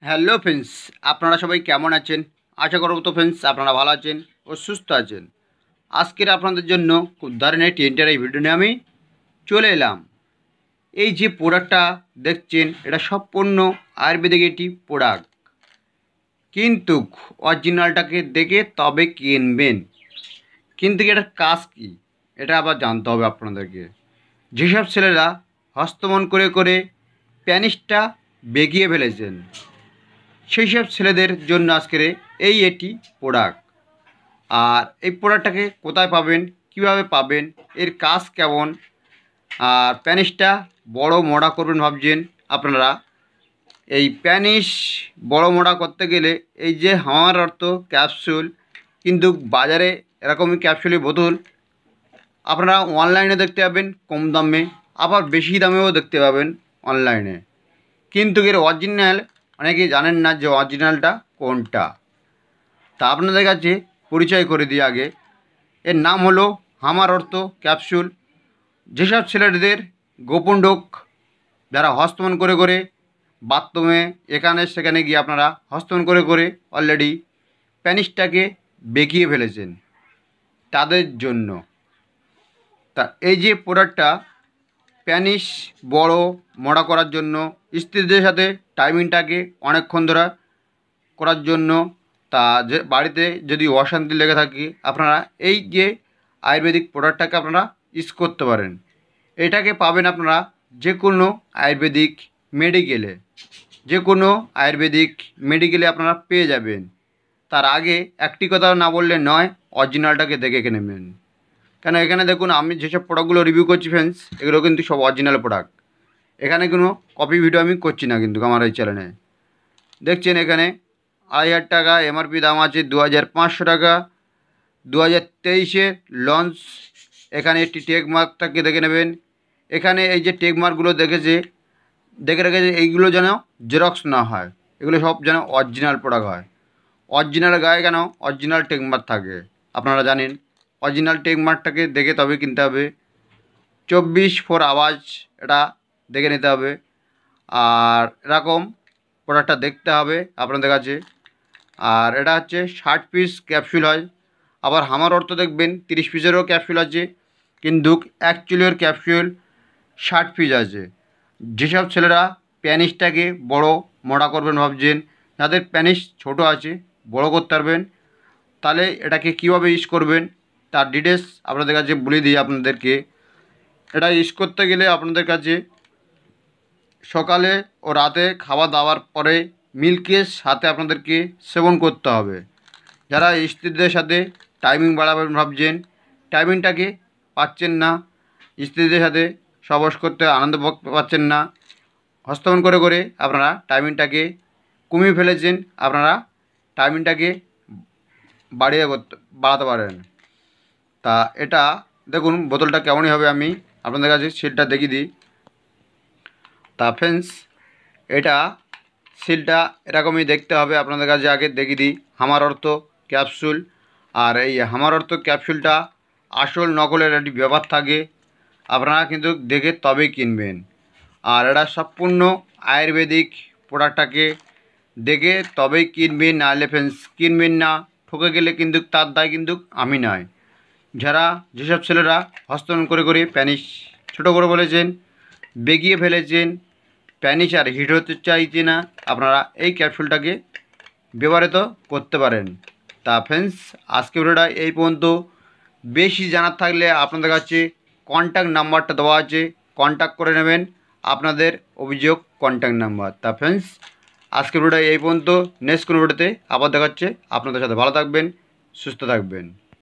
Hello friends, আপনারা সবাই কেমন আছেন? আশা করব তো ফ্রেন্ডস আপনারা ভালো আছেন ও সুস্থ আছেন। আজকের আপনাদের জন্য খুব দারুণ একটি এই ভিডিও নিয়ে আমি চলে এলাম। এই যে প্রোডাক্টটা দেখছেন, এটা সম্পূর্ণ আয়ুর্বেদিক একটি প্রোডাক্ট, কিন্তু অরিজিনালটাকে দেখে তবে কিনবেন। কিন্তু এটার কাজ কী, এটা আবার জানতে হবে আপনাদেরকে। যেসব ছেলেরা হস্তমন করে করে প্যানিসটা বেগিয়ে ফেলেছেন, সেই সব ছেলেদের জন্য আজকের এটি প্রোডাক্ট। আর এই প্রোডাক্টটাকে কোথায় পাবেন, কিভাবে পাবেন, এর কাজ কেমন, আর প্যানিসটা বড় মোটা করবেন ভাবছেন আপনারা। এই প্যানিস বড় মোটা করতে গেলে এই যে হামার অর্থ ক্যাপসুল, কিন্তু বাজারে এরকমই ক্যাপসুলের বোতল আপনারা অনলাইনে দেখতে পাবেন কম দামে, আবার বেশি দামেও দেখতে পাবেন অনলাইনে। কিন্তু এর অরিজিনাল অনেকেই জানেন না যে অরিজিনালটা কোনটা। তা আপনাদের কাছে পরিচয় করে দিই আগে। এর নাম হলো হামার অর্থ ক্যাপসুল। যেসব ছেলেদের গোপন রোগ, যারা হস্তমন করে করে বাথরুমে এখানে সেখানে গিয়ে আপনারা হস্তমন করে করে অলরেডি প্যানিসটাকে বেঁকিয়ে ফেলেছেন, তাদের জন্য। তা এই যে প্রোডাক্টটা প্যানিস বড় মোটা করার জন্য, স্ত্রীদের সাথে টাইমিংটাকে অনেকক্ষণ ধরে করার জন্য, তা যে বাড়িতে যদি অশান্তি লেগে থাকে আপনারা এই যে আয়ুর্বেদিক প্রোডাক্টটাকে আপনারা ইউজ করতে পারেন। এটাকে পাবেন আপনারা যে কোনো আয়ুর্বেদিক মেডিকেলে, যে কোনো আয়ুর্বেদিক মেডিকেলে আপনারা পেয়ে যাবেন। তার আগে একটি কথা না বললে নয়, অরিজিনালটাকে দেখে নেবেন। কেন এখানে দেখুন, আমি যেসব প্রোডাক্টগুলো রিভিউ করছি ফ্রেন্ডস, এগুলো কিন্তু সব অরিজিনাল প্রোডাক্ট। এখানে কোনো কপি ভিডিও আমি করছি না কিন্তু আমার এই চ্যানেলে। দেখছেন এখানে 2,500 টাকা এমআরপি দাম আছে, 2,500 টাকা। 2023-এ লঞ্চ। এখানে একটি টেক মার্কটাকে দেখে নেবেন। এখানে এই যে টেক মার্কগুলো দেখে রেখেছে, এইগুলো যেন জেরক্স না হয়, এগুলো সব যেন অরিজিনাল প্রোডাক্ট হয়। অরিজিনাল গায়ে কেন অরিজিনাল টেক মার্ক থাকে আপনারা জানেন। অরিজিনাল টেক মার্কটাকে দেখে তবে কিনতে হবে। 24/4 আওয়াজ এটা দেখে নিতে হবে। আর এরকম প্রোডাক্টটা দেখতে হবে আপনাদের কাছে। আর এটা হচ্ছে 60 পিস ক্যাপসুল হয়। আবার হামার অর্থ দেখবেন 30 পিসেরও ক্যাপসুল আছে, কিন্তু অ্যাকচুয়ালি ক্যাপসুল 60 পিস আছে। যেসব ছেলেরা প্যানিসটাকে বড় মোটা করবেন ভাবছেন, যাদের প্যানিস ছোট আছে বড় করতে পারবেন, তাহলে এটাকে কীভাবে ইউজ করবেন তার ডিটেলস আপনাদের কাছে বলে দিই আপনাদেরকে। এটা ইউজ করতে গেলে আপনাদের কাছে সকালে ও রাতে খাওয়া দাওয়ার পরে মিল্কের সাথে আপনাদেরকে সেবন করতে হবে। যারা স্ত্রীদের সাথে টাইমিং বাড়াবেন ভাবছেন, টাইমিংটাকে পাচ্ছেন না, স্ত্রীদের সাথে সহবাস করতে আনন্দ পাচ্ছেন না, হস্তমন করে করে আপনারা টাইমিংটাকে কমিয়ে ফেলেছেন, আপনারা টাইমিংটাকে বাড়াতে পারেন। তা এটা দেখুন বোতলটা কেমনই হবে, আমি আপনাদের কাছে সিলটা দেখিয়ে দিই। তা ফ্রেন্ডস, এটা সিলটা এরকমই দেখতে হবে আপনাদের কাছে। আগে দেখিয়ে দিই হামার অর্থ ক্যাপসুল। আর এই হামার অর্থ ক্যাপসুলটা আসল নকলের একটি ব্যাপার থাকে, আপনারা কিন্তু দেখে তবেই কিনবেন। আর এটা সম্পূর্ণ আয়ুর্বেদিক প্রোডাক্টটাকে দেখে তবেই কিনবেন, নাহলে ফ্রেন্ডস কিনবেন না। ঠকে গেলে কিন্তু তার দায় কিন্তু আমি নয়। যারা যেসব ছেলেরা হস্তমন করে করে প্যানিস ছোটো করে বলেছেন, বেগিয়ে ফেলেছেন, প্যানিস আর হিট হতে চাইছে না, আপনারা এই ক্যাপসুলটাকে ব্যবহৃত করতে পারেন। তা ফ্রেন্ডস, আজকে ভিডিওটা এই পর্যন্ত। বেশি জানার থাকলে আপনাদের কাছে কন্ট্যাক্ট নাম্বারটা দেওয়া আছে, কন্ট্যাক্ট করে নেবেন আপনাদের অভিযোগ কন্ট্যাক্ট নাম্বার। তা ফ্রেন্ডস, আজকে ভিডিওটা এই পর্যন্ত। নেক্সট কোনো ভিডিওতে আবার দেখাচ্ছে আপনাদের সাথে। ভালো থাকবেন, সুস্থ থাকবেন।